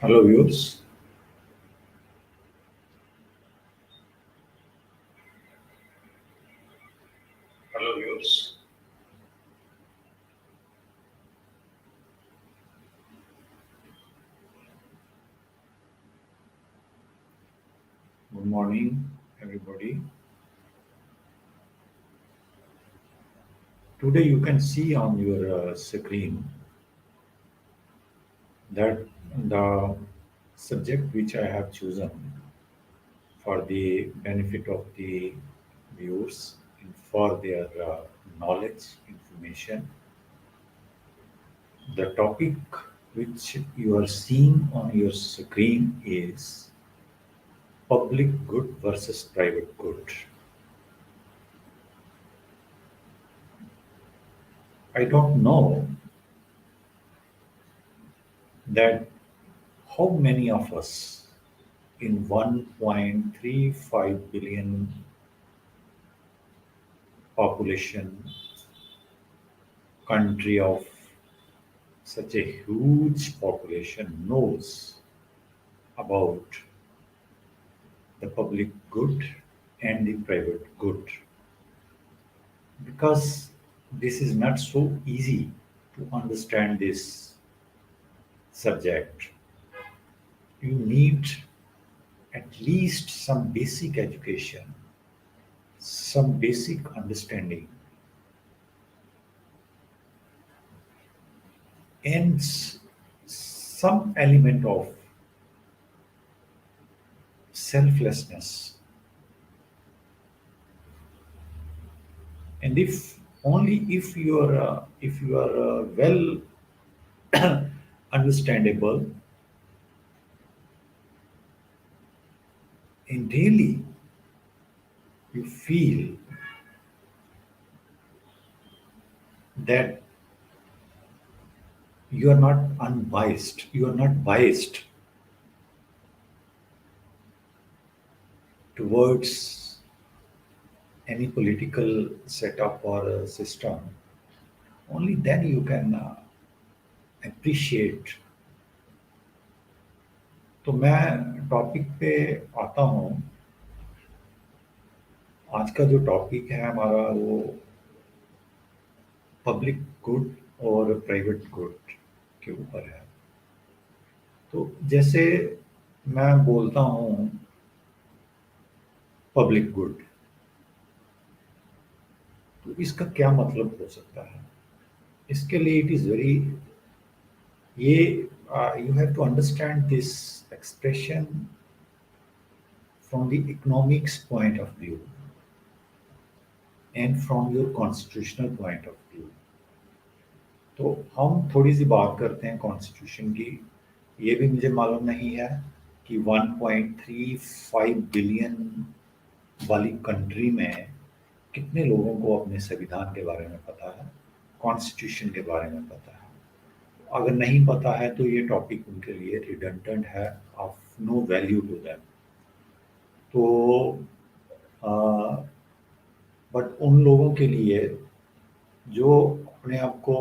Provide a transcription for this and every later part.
Hello, viewers. Hello, viewers. Good morning, everybody. Today, you can see on your screen that the subject which I have chosen for the benefit of the viewers and for their knowledge, information, the topic which you are seeing on your screen is public good versus private good. I don't know that how many of us in 1.35 billion population country of such a huge population knows about the public good and the private good, because this is not so easy to understand this subject. You need at least some basic education, some basic understanding, and some element of selflessness. And if only if you are well understandable and daily you feel that you are not unbiased, you are not biased towards any political setup or system, only then you can appreciate. तो मैं topic पे आता हूँ। आज का जो topic है हमारा वो पब्लिक गुड और प्राइवेट गुड के ऊपर है। तो जैसे मैं बोलता हूँ पब्लिक गुड, तो इसका क्या मतलब हो सकता है? इसके लिए इट इज़ वेरी ये you have to understand this expression from the economics point of view and from your constitutional point of view. तो हम थोड़ी सी बात करते हैं कॉन्स्टिट्यूशन की। ये भी मुझे मालूम नहीं है कि 1.35 बिलियन वाली कंट्री में कितने लोगों को अपने संविधान के बारे में पता है, कॉन्स्टिट्यूशन के बारे में पता है। अगर नहीं पता है तो ये टॉपिक उनके लिए रिडंडेंट है, of no value to them. तो बट उन लोगों के लिए जो अपने आप को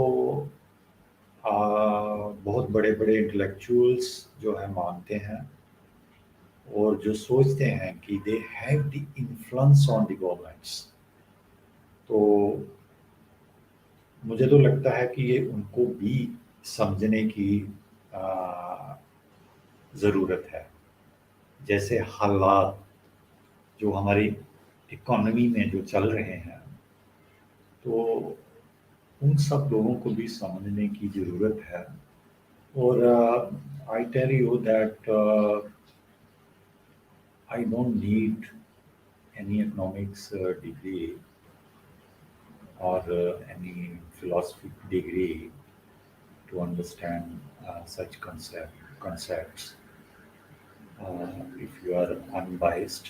बहुत बड़े बड़े इंटेलेक्चुअल्स जो है मानते हैं और जो सोचते हैं कि they have the influence on the governments, तो मुझे तो लगता है कि ये उनको भी समझने की ज़रूरत है। जैसे हालात जो हमारी इकोनॉमी में जो चल रहे हैं, तो उन सब लोगों को भी समझने की ज़रूरत है। और I tell you that I don't need any economics degree or any philosophy degree to understand such concepts. If you are unbiased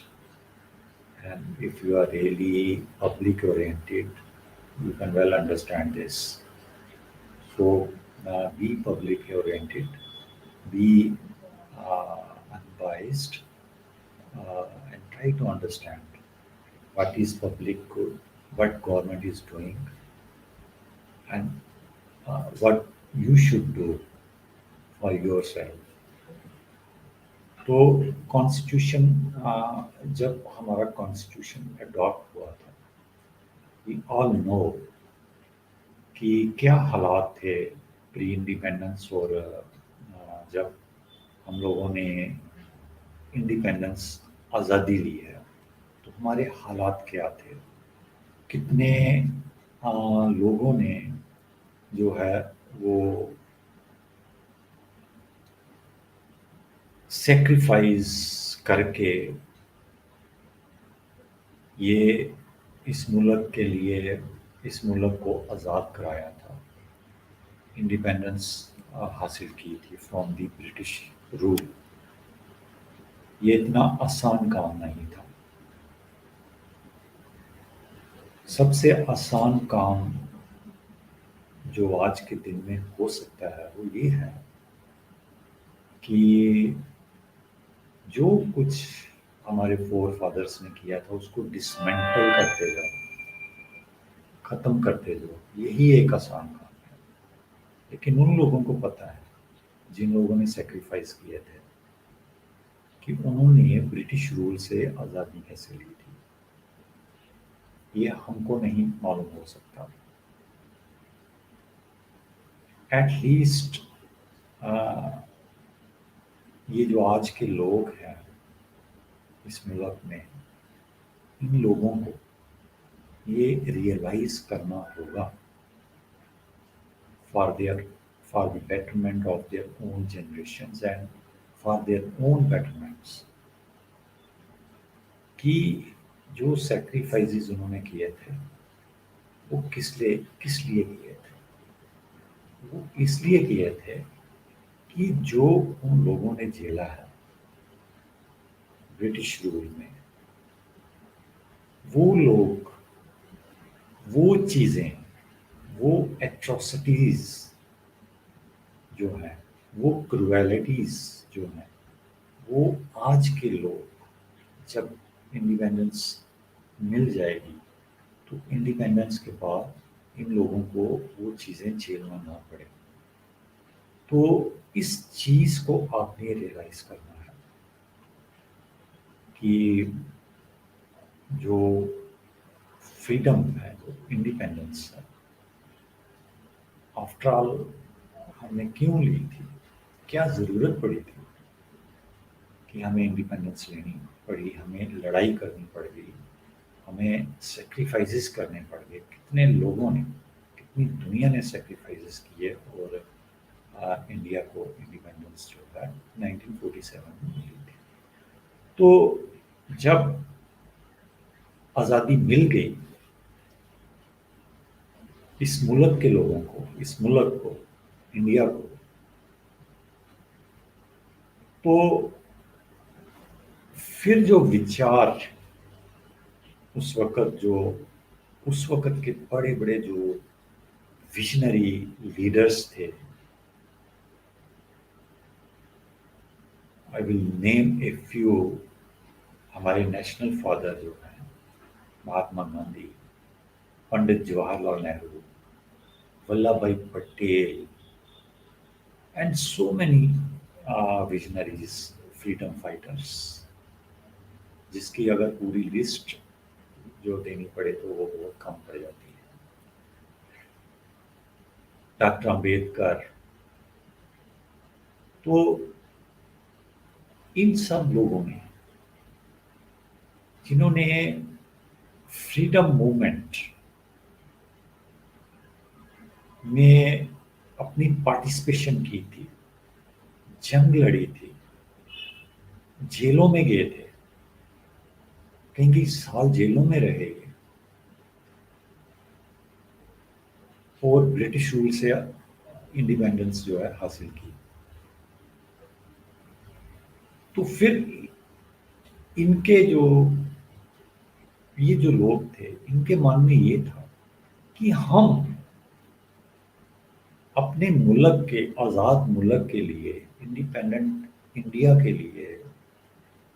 and if you are really public oriented, you can well understand this. So be public oriented, be unbiased, and try to understand what is public good, what government is doing, and what you should do for yourself. तो constitution, जब हमारा constitution adopt हुआ था, we all know कि क्या हालात थे pre independence, और जब हम लोगों ने इंडिपेंडेंस आज़ादी ली है तो हमारे हालात क्या थे, कितने लोगों ने जो है वो सेक्रीफाइस करके ये इस मुल्क के लिए, इस मुल्क को आज़ाद कराया था, इंडिपेंडेंस हासिल की थी फ्रॉम द ब्रिटिश रूल। ये इतना आसान काम नहीं था। सबसे आसान काम जो आज के दिन में हो सकता है वो ये है कि जो कुछ हमारे फोर फादर्स ने किया था उसको डिसमेंटल करते जाओ, खत्म करते जाओ, यही एक आसान काम है। लेकिन उन लोगों को पता है, जिन लोगों ने सेक्रीफाइस किए थे, कि उन्होंने ब्रिटिश रूल से आज़ादी कैसे ली थी। ये हमको नहीं मालूम हो सकता। एटलीस्ट ये जो आज के लोग हैं इस मुल्क में, इन लोगों को ये रियलाइज करना होगा for their for the betterment of their own generations and for their own betterments, कि जो सैक्रिफाइसेस उन्होंने किए थे वो किस लिए किए थे। वो इसलिए किए थे कि जो उन लोगों ने झेला है ब्रिटिश रूल में, वो लोग, वो चीज़ें, वो एट्रोसिटीज़ जो हैं, वो क्रूएलिटीज़ जो हैं, वो आज के लोग जब इंडिपेंडेंस मिल जाएगी तो इंडिपेंडेंस के बाद इन लोगों को वो चीज़ें झेलना ना पड़े। तो इस चीज़ को आपने रियलाइज करना है कि जो फ्रीडम है, जो इंडिपेंडेंस है, आफ्टर ऑल हमने क्यों ली थी, क्या ज़रूरत पड़ी थी कि हमें इंडिपेंडेंस लेनी पड़ी, हमें लड़ाई करनी पड़ गई, हमें सेक्रीफाइसेस करने पड़ गए। कितने लोगों ने, कितनी दुनिया ने सेक्रीफाइसेस किए और इंडिया को इंडिपेंडेंस जो है 1947 में मिली थी। तो जब आज़ादी मिल गई इस मुल्क के लोगों को, इस मुल्क को, इंडिया को, तो फिर जो विचार उस वक़्त के बड़े-बड़े जो विज़नरी लीडर्स थे, I will name a few. हमारे नेशनल फादर जो हैं, Mahatma Gandhi, Pandit Jawaharlal Nehru, Vallabh Bhai Patel, and so many visionaries, freedom fighters, जिसकी अगर पूरी लिस्ट जो देनी पड़े तो वो बहुत कम पड़ जाती है। डॉक्टर अंबेडकर, तो इन सब लोगों ने, जिन्होंने फ्रीडम मूवमेंट में अपनी पार्टिसिपेशन की थी, जंग लड़ी थी, जेलों में गए थे, कई कई साल जेलों में रहे और ब्रिटिश रूल से इंडिपेंडेंस जो है हासिल की। तो फिर इनके जो, ये जो लोग थे, इनके मन में ये था कि हम अपने मुल्क के, आज़ाद मुल्क के लिए, इंडिपेंडेंट इंडिया के लिए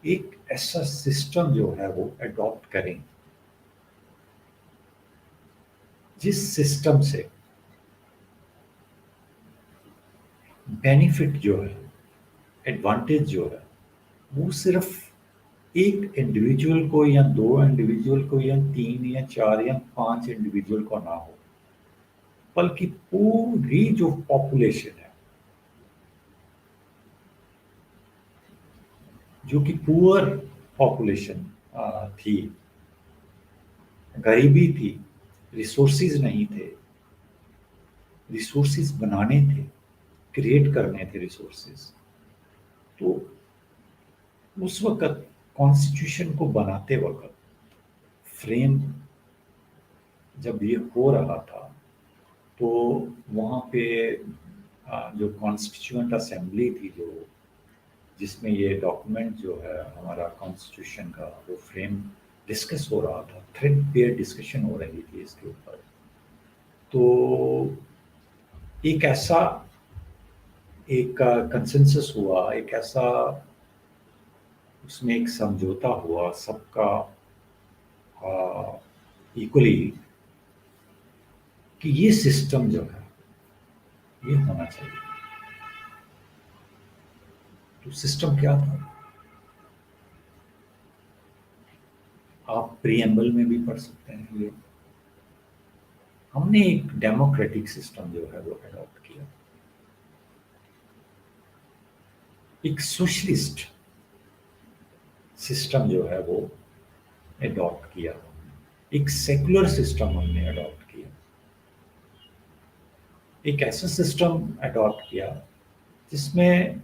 एक ऐसा सिस्टम जो है वो अडॉप्ट करें जिस सिस्टम से बेनिफिट जो है, एडवांटेज जो है, वो सिर्फ एक इंडिविजुअल को या दो इंडिविजुअल को या तीन या चार या पांच इंडिविजुअल को ना हो, बल्कि पूरी जो पॉपुलेशन है, जो कि पुअर पॉपुलेशन थी, गरीबी थी, रिसोर्सेज नहीं थे, रिसोर्सेज बनाने थे, क्रिएट करने थे रिसोर्सेज। तो उस वक्त कॉन्स्टिट्यूशन को बनाते वक्त फ्रेम जब ये हो रहा था, तो वहाँ पे जो कॉन्स्टिट्यूएंट असेंबली थी, जो जिसमें ये डॉक्यूमेंट जो है हमारा कॉन्स्टिट्यूशन का, वो फ्रेम डिस्कस हो रहा था, थ्रेड पेयर डिस्कशन हो रही थी इसके ऊपर। तो एक ऐसा एक कंसेंसस हुआ, एक ऐसा उसमें एक समझौता हुआ सबका इक्वली, कि ये सिस्टम जो है ये होना चाहिए। तो सिस्टम क्या था? आप प्रीएम्बल में भी पढ़ सकते हैं। ये हमने एक डेमोक्रेटिक सिस्टम जो है वो अडॉप्ट किया, एक सोशलिस्ट सिस्टम जो है वो अडॉप्ट किया, एक सेकुलर सिस्टम हमने अडॉप्ट किया, एक ऐसा सिस्टम अडॉप्ट किया जिसमें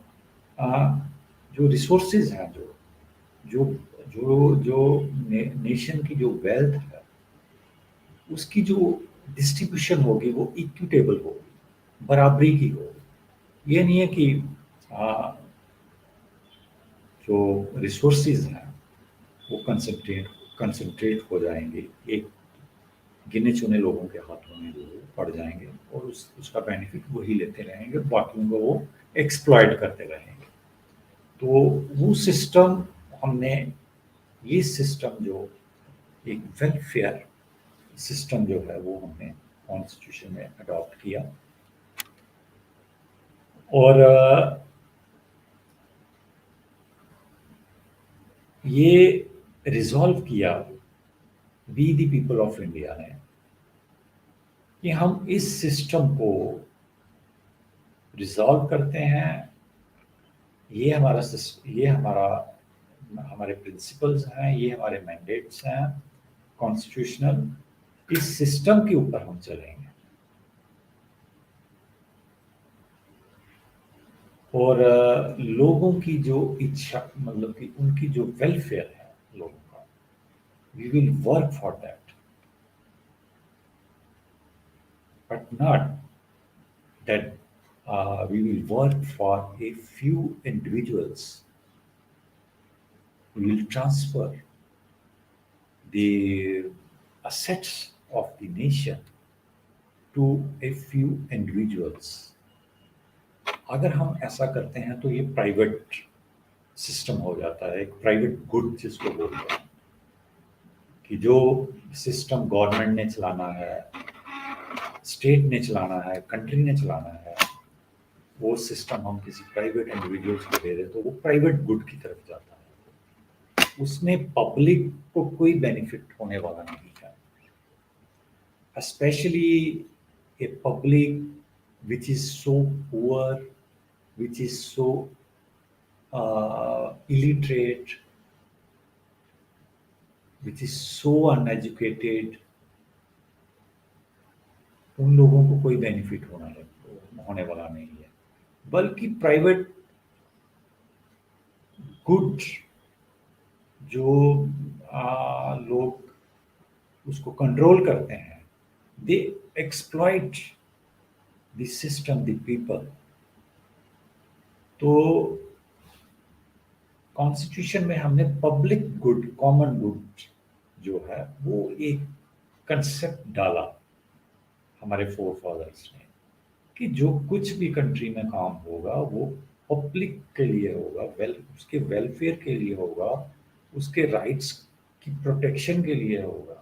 जो रिसोर्सेज हैं, जो जो जो जो नेशन की जो वेल्थ है, उसकी जो डिस्ट्रीब्यूशन होगी वो इक्विटेबल होगी, बराबरी की होगी। ये नहीं है कि आ, जो रिसोर्सेज हैं वो कंसंट्रेट हो जाएंगे, एक गिने चुने लोगों के हाथों में जो पड़ जाएंगे, और उसका बेनिफिट वही लेते रहेंगे, बाकियों को वो एक्सप्लॉइट करते रहेंगे। तो वो सिस्टम हमने, ये सिस्टम जो एक वेलफेयर सिस्टम जो है वो हमने कॉन्स्टिट्यूशन में अडॉप्ट किया। और ये रिजॉल्व किया we the people of India ने, कि हम इस सिस्टम को रिजॉल्व करते हैं। ये हमारा हमारे प्रिंसिपल्स हैं, ये हमारे मैंडेट्स हैं कॉन्स्टिट्यूशनल। इस सिस्टम के ऊपर हम चलेंगे, और लोगों की जो इच्छा, मतलब कि उनकी जो वेलफेयर है लोगों का, we will work for that, but not that we will work for a few individuals. We will transfer the assets of the nation to a few individuals. अगर हम ऐसा करते हैं तो ये प्राइवेट सिस्टम हो जाता है, एक प्राइवेट गुड जिसको बोलते हैं, कि जो सिस्टम गवर्नमेंट ने चलाना है, स्टेट ने चलाना है, कंट्री ने चलाना है, वो सिस्टम हम किसी प्राइवेट इंडिविजुअल्स को दे दें तो वो प्राइवेट गुड की तरफ जाता है, उसमें पब्लिक को कोई बेनिफिट होने वाला नहीं है, especially a public which is so poor, which is so illiterate, which is so uneducated, उन लोगों को कोई बेनिफिट होने वाला नहीं है, बल्कि प्राइवेट गुड जो लोग उसको कंट्रोल करते हैं, दे exploit the system, the people. तो कॉन्स्टिट्यूशन में हमने पब्लिक गुड, कॉमन गुड जो है वो एक कंसेप्ट डाला हमारे फोर फादर्स ने, कि जो कुछ भी कंट्री में काम होगा वो पब्लिक के लिए होगा, उसके वेलफेयर के लिए होगा, उसके राइट्स की प्रोटेक्शन के लिए होगा,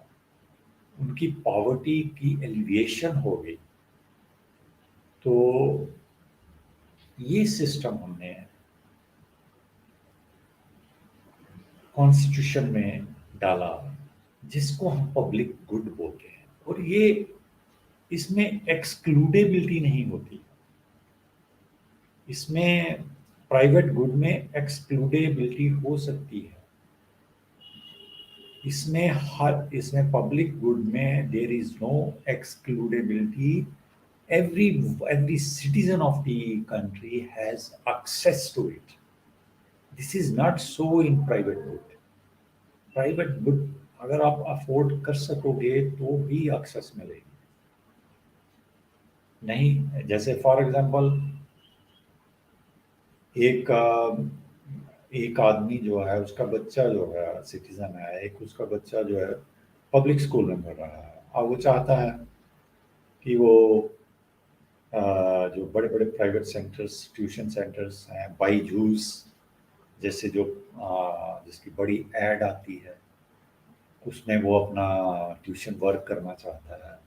उनकी पॉवर्टी की एलिविएशन होगी। तो ये सिस्टम हमने कॉन्स्टिट्यूशन में डाला जिसको हम पब्लिक गुड बोलते हैं, और ये इसमें एक्सक्लूडेबिलिटी नहीं होती, इसमें प्राइवेट गुड में एक्सक्लूडेबिलिटी हो सकती है, इसमें पब्लिक गुड में there is no excludability. every citizen of the country has access to it. This is not so in private good. Private good अगर आप अफोर्ड कर सकोगे तो भी एक्सेस मिलेगी, नहीं जैसे फॉर एग्जांपल एक आदमी जो है उसका बच्चा जो है सिटीजन है, एक उसका बच्चा जो है पब्लिक स्कूल में पढ़ रहा है, और वो चाहता है कि वो जो बड़े बड़े प्राइवेट सेंटर्स ट्यूशन सेंटर्स हैं, बाईजूस जैसे जो जिसकी बड़ी एड आती है, उसमें वो अपना ट्यूशन वर्क करना चाहता है,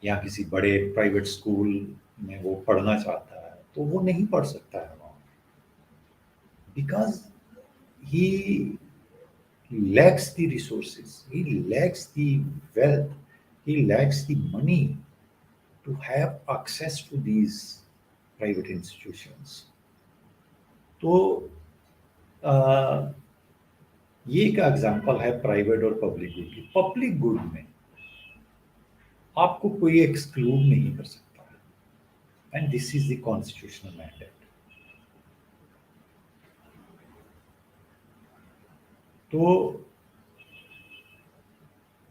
या किसी बड़े प्राइवेट स्कूल में वो पढ़ना चाहता है, तो वो नहीं पढ़ सकता है वहाँ, because he lacks the resources, he lacks the wealth, he lacks the money to have access to these private institutions. तो ये एक एग्जांपल है प्राइवेट और पब्लिक गुड की. पब्लिक गुड में आपको कोई एक्सक्लूड नहीं कर सकता है, and this is the constitutional mandate. तो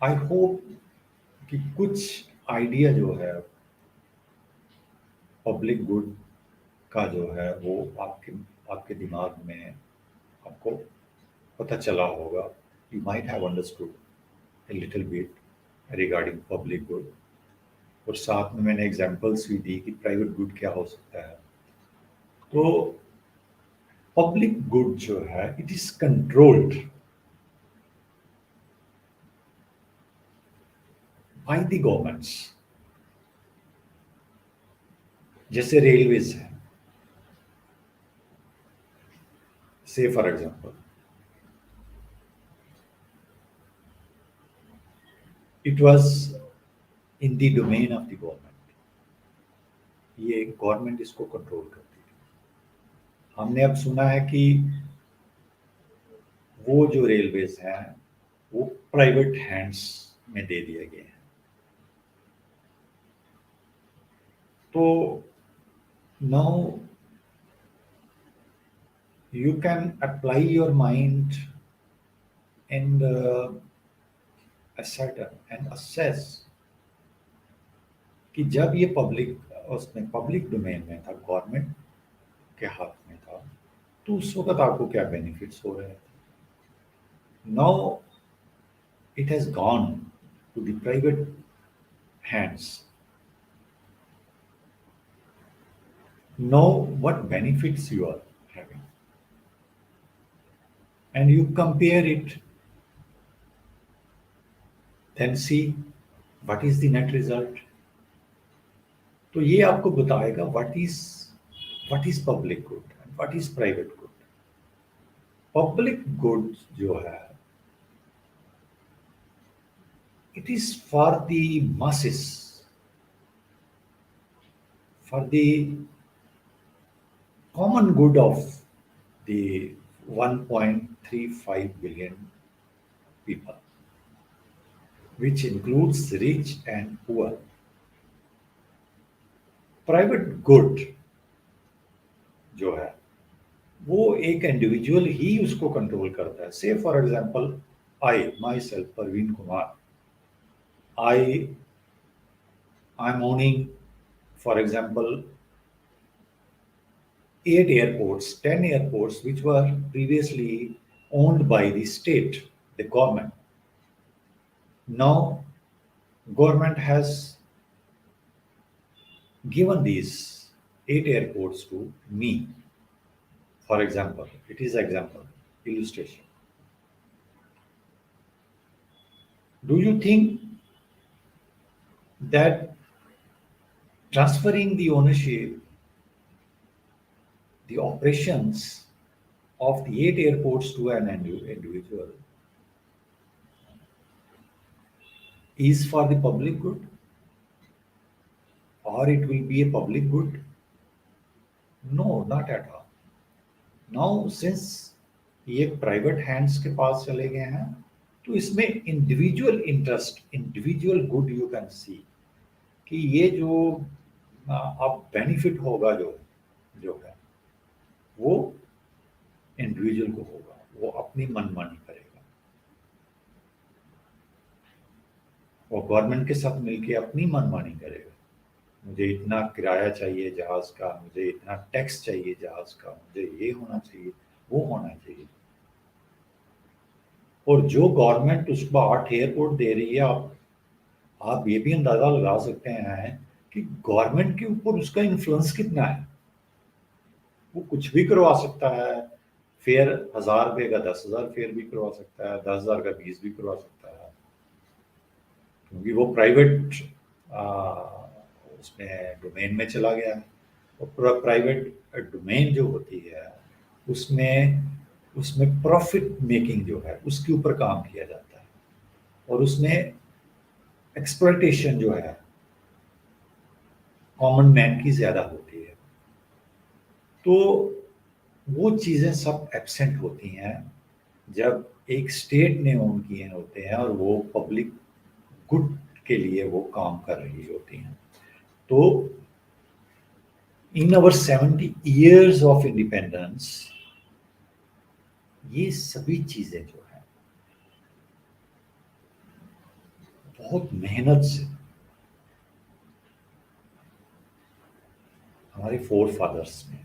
आई होप कि कुछ आइडिया जो है पब्लिक गुड का जो है वो आपके दिमाग में आपको पता चला होगा. You might have understood a little bit regarding public good, और साथ में मैंने एग्जांपल्स भी दी कि प्राइवेट गुड क्या हो सकता है. तो पब्लिक गुड जो है it is controlled by the governments. जैसे रेलवेज है, से for example it was in the domain of the government. ये गवर्नमेंट इसको कंट्रोल करती थी. हमने अब सुना है कि वो जो रेलवेज हैं वो प्राइवेट हैंड्स में दे दिए गए हैं. तो now you can apply your mind and ascertain and assess कि जब ये उसमें पब्लिक डोमेन में था, गवर्नमेंट के हाथ में था, तो उस वक्त आपको क्या बेनिफिट्स हो रहे थे. Now it has gone to the private hands. Know what benefits you are having and you compare it, then see what is the net result. तो ये आपको बताएगा what is public good and what is private good. Public good जो है it is for the masses, for the common good of the 1.35 billion people, which includes rich and poor. Private good जो है वो एक individual ही उसको control करता है. से for example I my self Parveen Kumar, I am owning for example 8 airports, 10 airports, which were previously owned by the state, the government. Now, government has given these 8 airports to me. For example, it is example, illustration. Do you think that transferring the ownership, the operations of the 8 airports to an individual is for the public good, or it will be a public good? No, not at all. Now since ये private hands के पास चले गए हैं, तो इसमें individual interest, individual good you can see कि ये जो अब बेनिफिट होगा जो जो है वो इंडिविजुअल को होगा, वो अपनी मनमानी करेगा, वो गवर्नमेंट के साथ मिलके अपनी मनमानी करेगा। मुझे इतना किराया चाहिए जहाज का, मुझे इतना टैक्स चाहिए जहाज का, मुझे ये होना चाहिए, वो होना चाहिए। और जो गवर्नमेंट उसको 8 एयरपोर्ट दे रही है, आप ये भी अंदाजा लगा सकते हैं कि गवर्नमेंट के ऊपर उसका इन्फ्लुएंस कितना है। वो कुछ भी करवा सकता है, फेयर 1000 रुपये का 10,000 फेयर भी करवा सकता है, 10,000 का 20 भी करवा सकता है, क्योंकि वो प्राइवेट उसमें डोमेन में चला गया है। और प्राइवेट डोमेन जो होती है उसमें उसमें प्रॉफिट मेकिंग जो है उसके ऊपर काम किया जाता है, और उसमें एक्सप्लॉयटेशन जो है कॉमन मैन की ज्यादा होती है। तो वो चीजें सब एब्सेंट होती हैं जब एक स्टेट ने ओन किए होते हैं और वो पब्लिक गुड के लिए वो काम कर रही होती हैं। तो इन अवर 70 years ऑफ इंडिपेंडेंस ये सभी चीजें जो है बहुत मेहनत से हमारे फोर फादर्स ने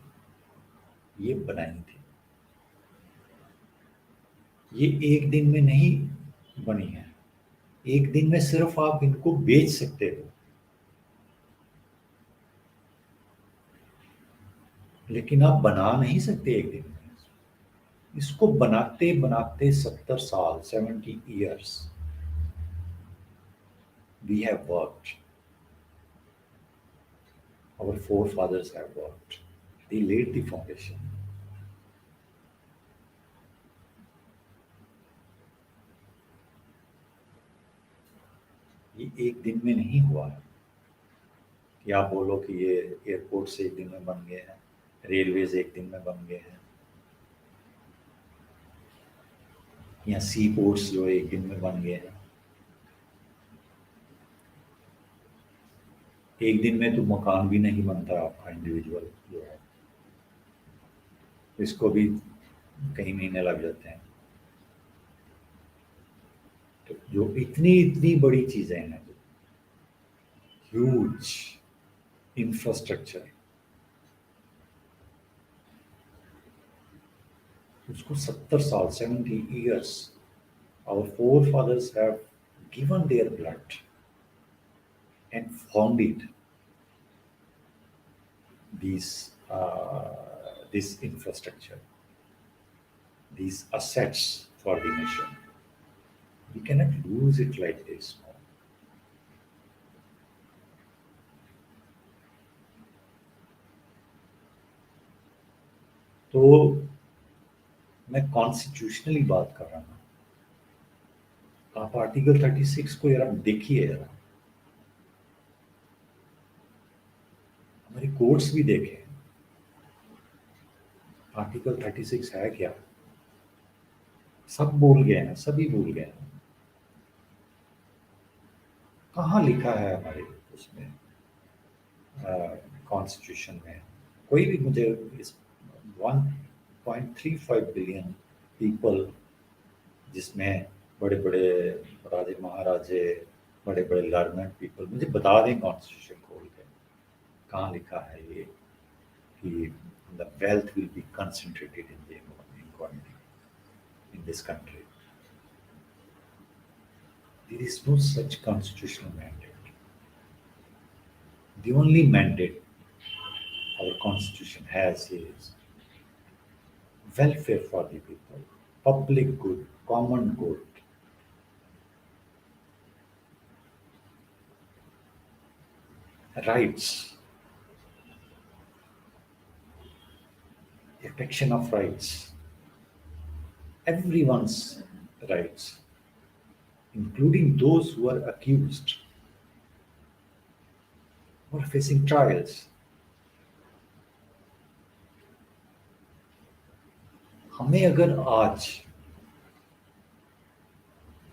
ये बनाई थी। ये एक दिन में नहीं बनी है, एक दिन में सिर्फ आप इनको बेच सकते हो, लेकिन आप बना नहीं सकते एक दिन में। इसको बनाते बनाते 70 साल, 70 years we have worked, our forefathers have worked, they laid the foundation। ये एक दिन में नहीं हुआ है कि आप बोलो कि ये एयरपोर्ट्स एक दिन में बन गए हैं, रेलवेज एक दिन में बन गए हैं, या सी पोर्ट्स जो एक दिन में बन गए हैं। एक दिन में तो मकान भी नहीं बनता आपका इंडिविजुअल जो है, इसको भी कई महीने लग जाते हैं। तो जो इतनी इतनी बड़ी चीजें हैं, ह्यूज इंफ्रास्ट्रक्चर, उसको 70 साल, 70 years our forefathers have given their blood and founded this infrastructure, these assets for the nation. We cannot lose it like this. No? तो मैं कॉन्स्टिट्यूशनली बात कर रहा हूँ। आप आर्टिकल 36 को यार देखिए, जरा हमारी कोर्ट्स भी देखें, आर्टिकल 36 है क्या। सब भूल गए हैं, सभी भूल गए हैं। कहाँ लिखा है हमारे उसमें कॉन्स्टिट्यूशन में? कोई भी मुझे इस 1.35 बिलियन पीपल, जिसमें बड़े बड़े राजे महाराजे, बड़े बड़े लर्नड पीपल, मुझे बता दें कॉन्स्टिट्यूशन खोल के कहाँ लिखा है ये कि the wealth will be concentrated in this country. There is no such constitutional mandate. The only mandate our constitution has is welfare for the people, public good, common good. Rights, protection of rights, everyone's rights, including those who are accused or facing trials. हमें अगर आज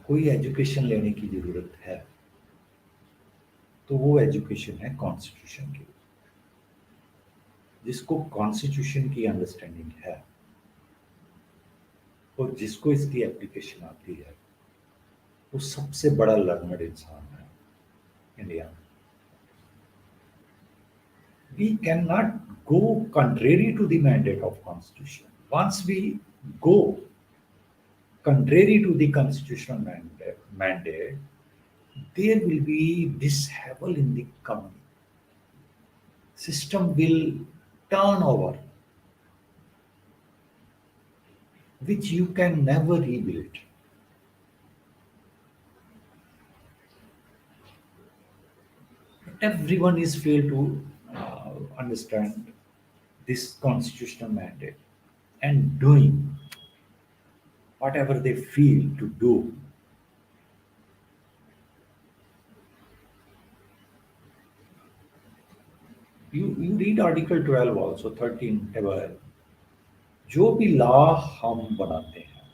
कोई education लेने की जरूरत है तो वो एजुकेशन है कॉन्स्टिट्यूशन की। जिसको कॉन्स्टिट्यूशन की अंडरस्टैंडिंग है और जिसको इसकी एप्लीकेशन आती है वो सबसे बड़ा लर्नड इंसान है इंडिया में। We cannot go contrary to the mandate of constitution. Once we go contrary to the constitutional mandate, there will be dishevel in the company. System will turn over, which you can never rebuild. Everyone is failed to understand this constitutional mandate and doing whatever they feel to do. You read Article 12 also, 13 12. जो भी law हम बनाते हैं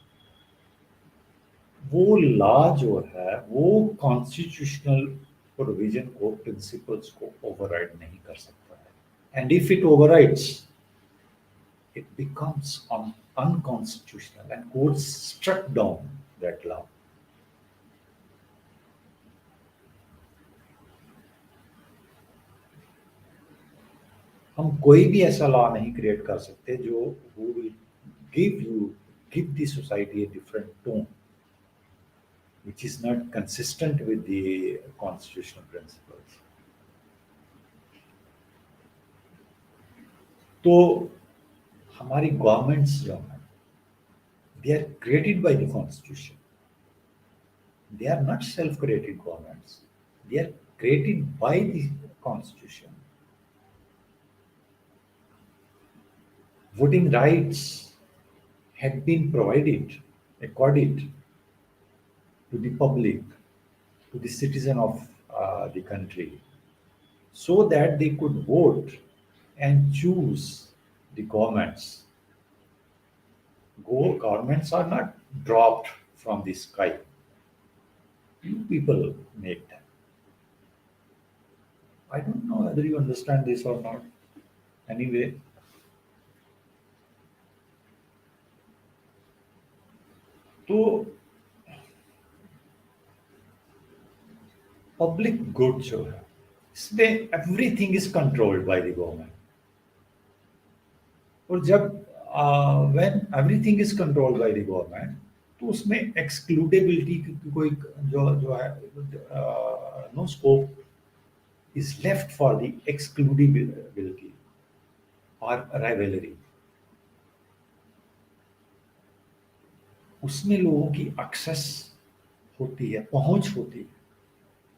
वो law जो है वो constitutional provision को, प्रिंसिपल्स को ओवरराइड नहीं कर सकता है। And if it overrides it becomes unconstitutional and courts struck down that law. हम कोई भी ऐसा लॉ नहीं क्रिएट कर सकते जो who will give the society a different tone which is not consistent with the constitutional principles. तो हमारी गवर्नमेंट्स जो हैं they are created by the constitution. They are not self-created governments. They are created by the constitution. Voting rights had been provided, accorded to the public, to the citizen of the country, so that they could vote and choose the governments. Governments are not dropped from the sky. You people make them. I don't know whether you understand this or not. Anyway, तो public good जो है इसमें everything is controlled by the government. और जब when everything is controlled by the government तो उसमें excludability की कोई जो है no scope is left for the excludability और राइवलरी। उसमें लोगों की एक्सेस होती है, पहुंच होती है।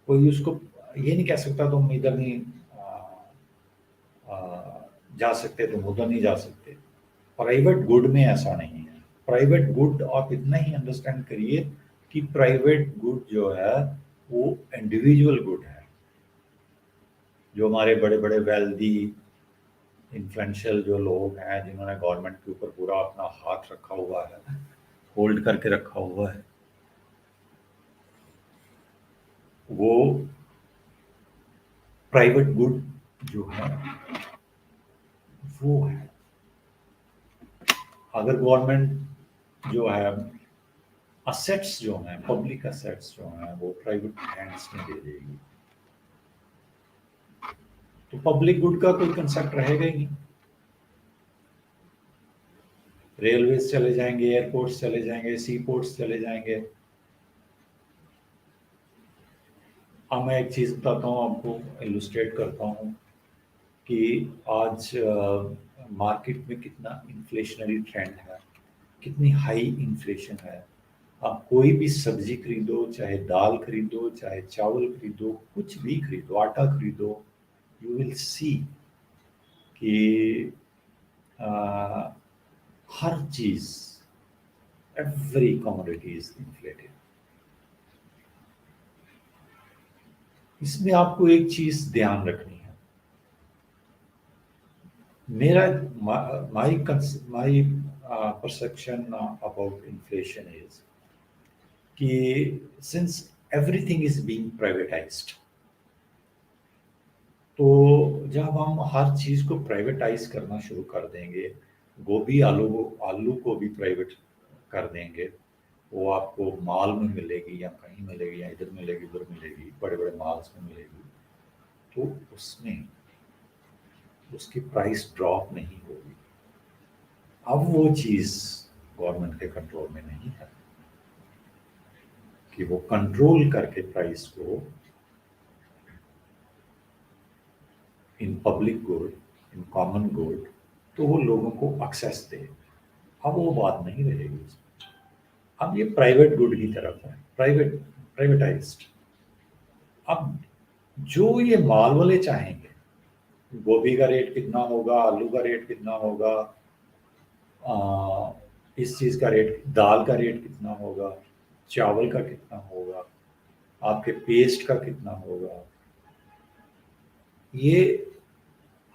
कोई उसको ये नहीं कह सकता तुम इधर नहीं जा सकते, तुम उधर नहीं जा सकते। प्राइवेट गुड में ऐसा नहीं है। प्राइवेट गुड आप इतना ही अंडरस्टैंड करिए कि प्राइवेट गुड जो है वो इंडिविजुअल गुड है। जो हमारे बड़े बड़े वेल्दी इन्फ्लुएंशियल जो लोग हैं जिन्होंने गवर्नमेंट के ऊपर पूरा अपना हाथ रखा हुआ है, होल्ड करके रखा हुआ है, वो प्राइवेट गुड जो है वो है। अगर गवर्नमेंट जो है असेट्स जो हैं, पब्लिक असेट्स जो हैं वो प्राइवेट हैंड्स में दे देगी तो पब्लिक गुड का कोई कंसेप्ट रहेगा ही नहीं। रेलवेज चले जाएंगे, एयरपोर्ट्स चले जाएंगे, सी पोर्ट्स चले जाएंगे। अब मैं एक चीज बताता हूँ आपको, इलुस्ट्रेट करता हूँ कि आज मार्केट में कितना इन्फ्लेशनरी ट्रेंड है, कितनी हाई इन्फ्लेशन है। आप कोई भी सब्जी खरीदो, चाहे दाल खरीदो, चाहे चावल खरीदो, कुछ भी खरीदो, आटा खरीदो, यू विल सी कि हर चीज Every commodity is inflated. इसमें आपको एक चीज ध्यान रखनी है. मेरा my perception about inflation is कि since everything is being privatized, तो जब हम हर चीज को प्राइवेटाइज करना शुरू कर देंगे, गोभी आलू को भी प्राइवेट कर देंगे, वो आपको मॉल में मिलेगी या कहीं मिलेगी या इधर मिलेगी उधर मिलेगी, बड़े बड़े मॉल्स में मिलेगी, तो उसमें उसकी प्राइस ड्रॉप नहीं होगी. अब वो चीज गवर्नमेंट के कंट्रोल में नहीं है कि वो कंट्रोल करके प्राइस को in public good, in common good, तो वो लोगों को एक्सेस दे. अब वो बात नहीं रहेगी उसमें. अब ये प्राइवेट गुड की तरफ है, प्राइवेटाइज्ड. अब जो ये माल वाले चाहेंगे, गोभी का रेट कितना होगा, आलू का रेट कितना होगा, इस चीज का रेट, दाल का रेट कितना होगा, चावल का कितना होगा, आपके पेस्ट का कितना होगा, ये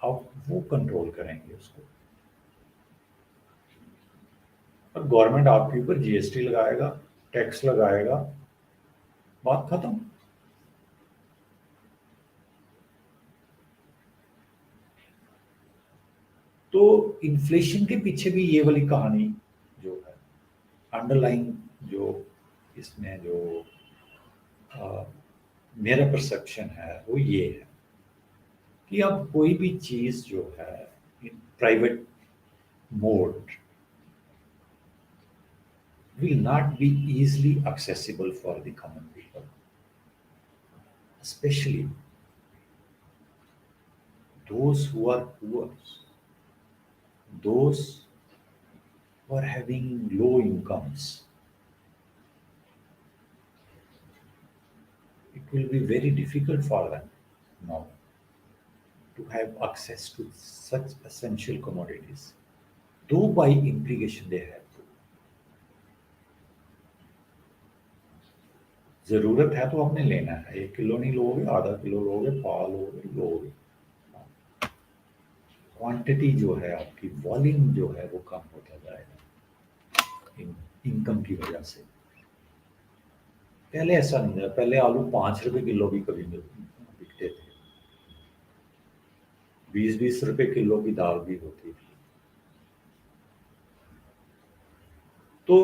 अब वो कंट्रोल करेंगे उसको. और गवर्नमेंट आपके ऊपर जीएसटी लगाएगा, टैक्स लगाएगा, बात खत्म. तो इन्फ्लेशन के पीछे भी ये वाली कहानी जो है, अंडरलाइन जो इसमें जो मेरा परसेप्शन है वो ये है कि अब कोई भी चीज जो है in private mode will not be easily accessible for the common people, especially those who are poor, those who are having low incomes. It will be very difficult for them now to have access to such essential commodities, though by implication they have to. जरूरत है तो आपने लेना है, 1 kilo नहीं लोगे, आधा kilo लोगे, पाव लोगे, लोगे. क्वांटिटी जो है आपकी, वॉल्यूम जो है वो कम होता जाएगा इनकम की वजह से. पहले ऐसा नहीं था, पहले आलू 5 रुपए किलो भी कभी बिकते थे, 20-20 रुपए किलो की दाल भी होती थी. तो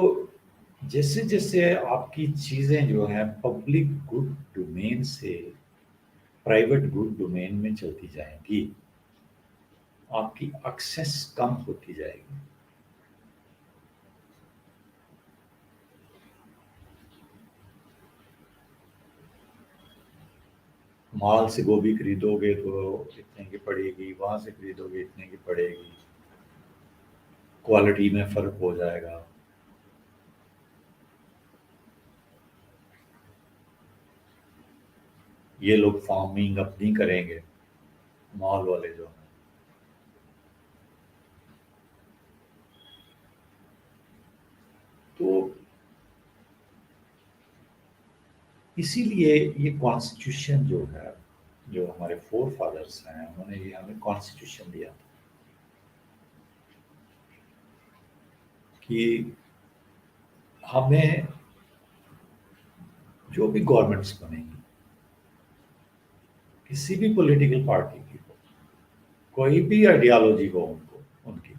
जैसे जैसे आपकी चीजें जो है पब्लिक गुड डोमेन से प्राइवेट गुड डोमेन में चलती जाएंगी, आपकी एक्सेस कम होती जाएगी. मॉल से गोभी खरीदोगे तो इतने की पड़ेगी, वहां से खरीदोगे इतने की पड़ेगी, क्वालिटी में फर्क हो जाएगा. ये लोग फार्मिंग अपनी करेंगे, मॉल वाले जो हैं. तो इसीलिए ये कॉन्स्टिट्यूशन जो है, जो हमारे फोर फादर्स हैं, उन्होंने ये हमें कॉन्स्टिट्यूशन दिया था कि हमें जो भी गवर्नमेंट्स बनेंगी, किसी भी पॉलिटिकल पार्टी की हो, कोई भी आइडियोलॉजी हो उनकी,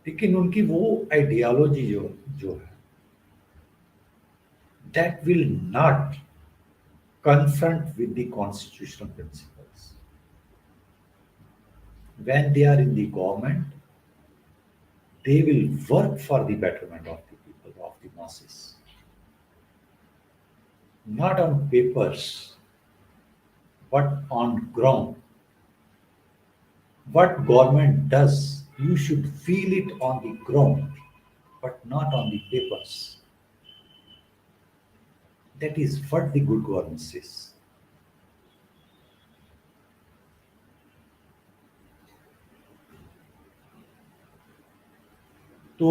लेकिन उनकी वो आइडियोलॉजी जो जो है, that will not confront with the constitutional principles. When they are in the government, they will work for the betterment of the people, of the masses. Not on papers, but on ground. What government does, you should feel it on the ground, but not on the papers. That is what the good governance is. तो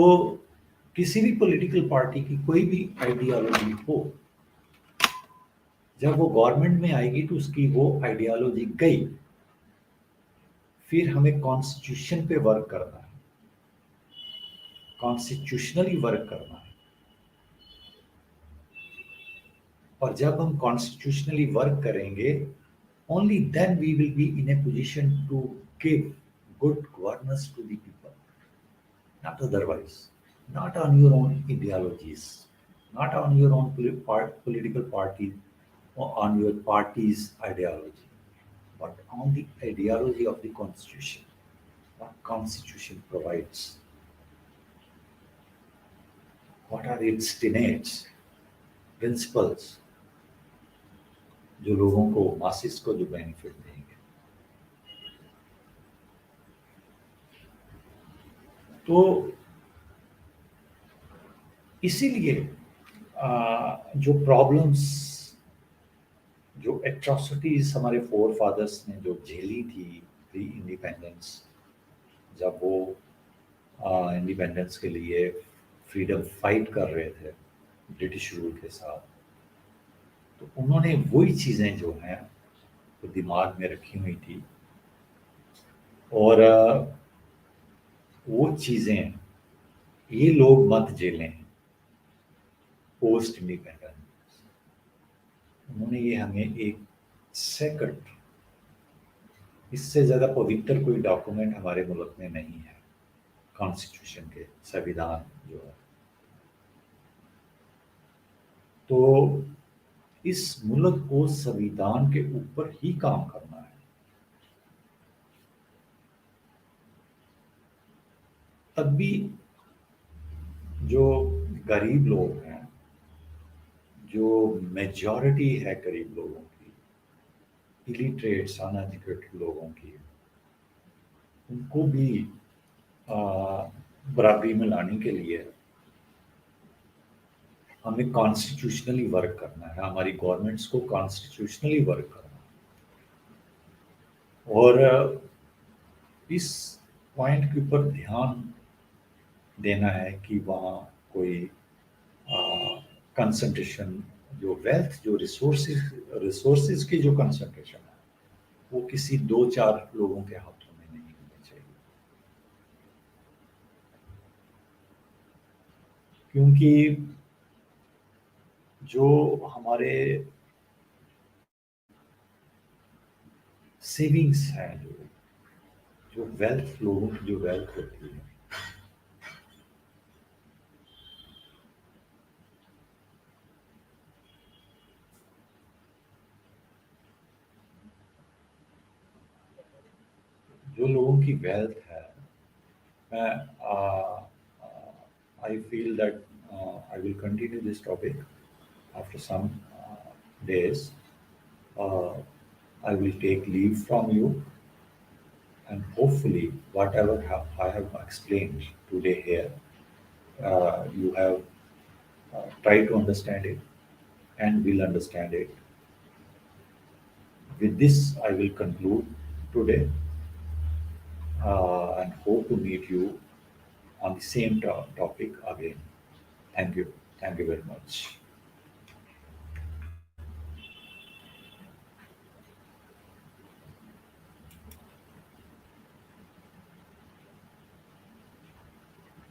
किसी भी political party की कोई भी ideology हो, जब वो government में आएगी तो उसकी वो आइडियोलॉजी गई, फिर हमें कॉन्स्टिट्यूशन पे वर्क करना है, कॉन्स्टिट्यूशनली वर्क करना है। और जब हम कॉन्स्टिट्यूशनली वर्क करेंगे, only then we will be in a position to give good governance to the people, not otherwise, not on your own ideologies, not on your own political party or on your party's ideology, but on the ideology of the constitution, what constitution provides, what are its tenets, principles, जो लोगों को, masses को जो benefit देंगे। तो इसीलिए जो problems, जो एट्रोसिटीज हमारे फोर फादर्स ने जो झेली थी प्री इंडिपेंडेंस, जब वो इंडिपेंडेंस के लिए फ्रीडम फाइट कर रहे थे ब्रिटिश रूल के साथ, तो उन्होंने वही चीज़ें जो हैं वो दिमाग में रखी हुई थी। और वो चीज़ें ये लोग मत झेलें पोस्ट इंडिपेंडेंस। उन्होंने ये हमें एक सेकंड, इससे ज़्यादा पवित्र कोई डॉक्यूमेंट हमारे मुल्क में नहीं है, कॉन्स्टिट्यूशन के, संविधान जो है। तो इस मुल्क को संविधान के ऊपर ही काम करना है। तब भी जो गरीब लोग हैं, जो मेजॉरिटी है गरीब लोगों की, इलिटरेट्स, अनएजुकेटेड लोगों की, उनको भी बराबरी में लाने के लिए हमें कॉन्स्टिट्यूशनली वर्क करना है, हमारी गवर्नमेंट्स को कॉन्स्टिट्यूशनली वर्क करना है। और इस पॉइंट के ऊपर ध्यान देना है कि वहाँ कोई कंसंट्रेशन, जो वेल्थ, जो रिसोर्सेज की जो कंसंट्रेशन है, वो किसी दो चार लोगों के हाथों में नहीं होनी चाहिए। क्योंकि जो हमारे सेविंग्स हैं, जो वेल्थ, लोगों की जो वेल्थ होती है, जो लोगों की वेल्थ है, मैं I feel that I will continue this topic after some days. I will take leave from you, and hopefully whatever I have explained today here, you have tried to understand it and will understand it. With this, I will conclude today, and hope to meet you on the same topic again. Thank you. Thank you very much.